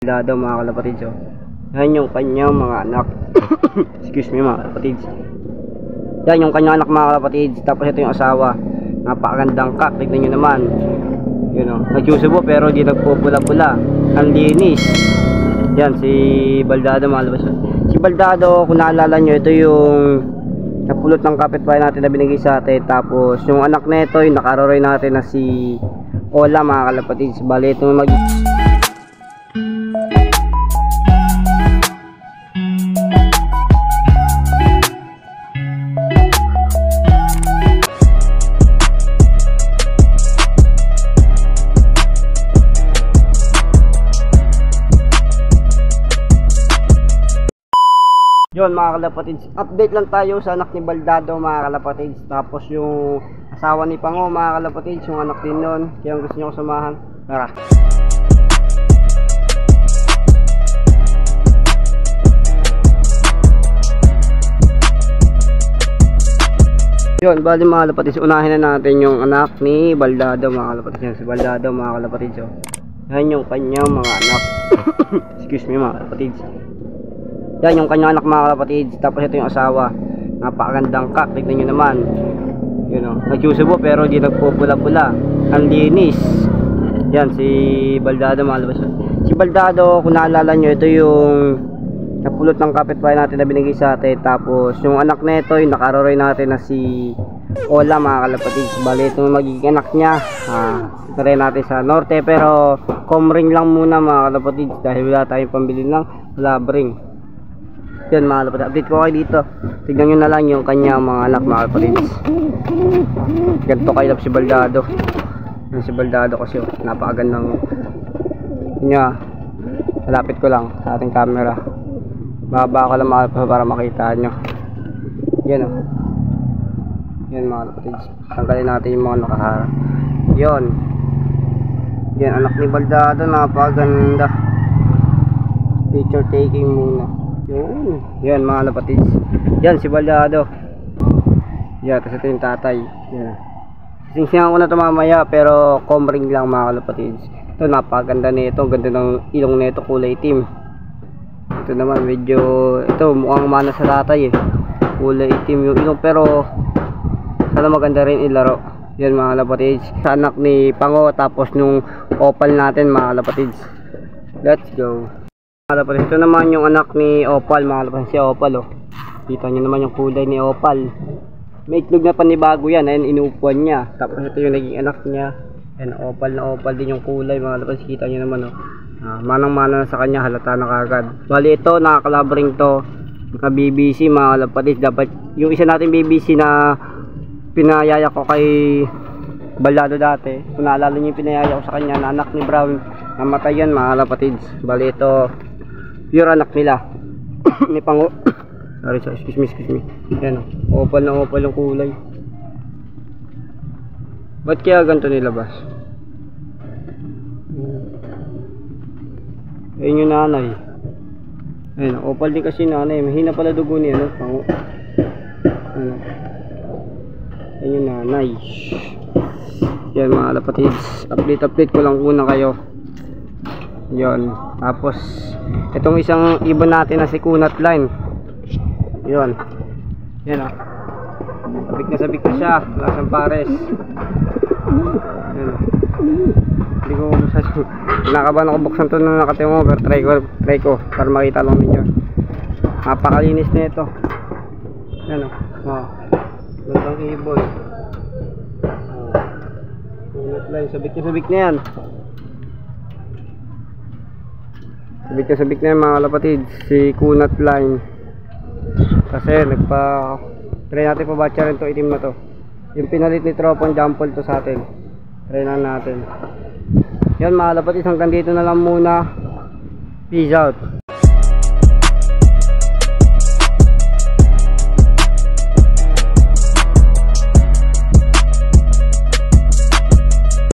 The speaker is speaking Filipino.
Daw mga kalapatids, oh. Yan yung kanyang mga anak. Excuse me mga kalapatids. Yan yung kanyang anak mga kalapatids. Tapos ito yung asawa. Napakagandang kak. Tignan nyo naman. Yun, oh. Nagsusubo pero di nagpupula-pula. Ang linis. Yan si Baldado mga kalapatids. Si Baldado, kung naalala nyo, ito yung napulot ng kapitbahay natin na binigay sa atin. Tapos yung anak na ito, yung nakaroray natin na si Ola mga kalapatids. Bali itong yun mga kalapatids, update lang tayo sa anak ni Baldado mga kalapatids. Tapos yung asawa ni Pango mga kalapatids, yung anak din nun. Kaya gusto nyo ko samahan, tara. Yun, bali mga kalapatids, unahin na natin yung anak ni Baldado mga kalapatids. Yan si Baldado mga kalapatids, oh. Yan yung kanyang mga anak. Excuse me mga kalapatids. Yan yung kanyang anak mga kalapatids. Tapos ito yung asawa. Napakagandang kak. Tignan nyo naman. Yun, oh. Nagsusubo pero di nagpupula-pula. Ang linis. Yan si Baldado mga kalapatids. Si Baldado, kung naalala nyo, ito yung napulot ng kapitbahay natin na binigay sa atin. Tapos yung anak na ito, yung nakaroray natin na si Ola mga kalapatids. Bali ito magiging anak niya. Ito rin natin sa norte. Pero comring lang muna mga kalapatids. Dahil wala tayong pambili ng labring. Yan mga kalapatids, update ko kayo dito. Tignan nyo na lang yung kanyang mga anak mga kalapatids. Ganito kayo si Baldado. Yan si Baldado kasi, oh, napakagandang niya. Malapit ko lang sa ating camera. Baba ko lang mga kalapatids para makita nyo. Yan, oh. Yan mga kalapatids. Tanggalin natin yung mga nakaharap. Yan. Yan anak ni Baldado, napakaganda. Picture taking muna. Yan mga kalapatids. Yan si Baldado. Yan, tapos ito yung tatay. Yan. Singsingan ko na ito mamaya, pero comring lang mga kalapatids. Ito napakaganda nito. Ganda ng ilong nito, kulay itim. Ito naman medyo, ito mukhang mana sa tatay eh. Kulay itim yung ilong, pero sana maganda rin ilaro. Yan mga kalapatids. Sa anak ni Pango, tapos nung opal natin mga kalapatids. Let's go. Ito naman yung anak ni Opal mga kalapatids, si Opal, oh. Kita nyo naman yung kulay ni Opal. May itlog na panibago yan, ayun inuupuan niya. Tapos ito yung naging anak niya. Ayan, Opal na Opal din yung kulay mga kalapatids, kita nyo naman, oh. Manang-mana na sa kanya, halata na kagad. Bali ito, nakakalabring to, naka BBC mga kalapatids. Dapat yung isa natin BBC na pinayaya ko kay Baldado dati, kung naalala nyo yung pinayaya ko sa kanya na anak ni Brown, namatay yan mga kalapatids. Bali ito pure anak nila ni Pango. Sorry, excuse me. Yan, opal na opal yung kulay. Ba't kaya ganito nilabas? Ayun yung nanay. Ayun, opal din kasi nanay. Mahina pala dugo niya, no? Pango. Ayun yung nanay. Yan mga kalapatids, update ko lang muna kayo. Yon, tapos itong isang ibon natin na si Kunat Line. Yon. Yan, oh. Sabik na siya, lasang pares. Yan. Hindi ko masasabi. Nakabahan ako buksan to nung nakatimo, pero try ko para makita lang ninyo. Napakalinis na ito. Yan, oh. Oh. Gandang ibon. Kunat Line, sabik na yan. Sabik na yan mga kalapatids, si Kunat Line. Kasi try natin pabatcha rin to, itim na to. Yung pinalit ni Tropong Jampol to sa atin. Try na natin. Yan mga kalapatids, hanggang dito na lang muna. Peace out.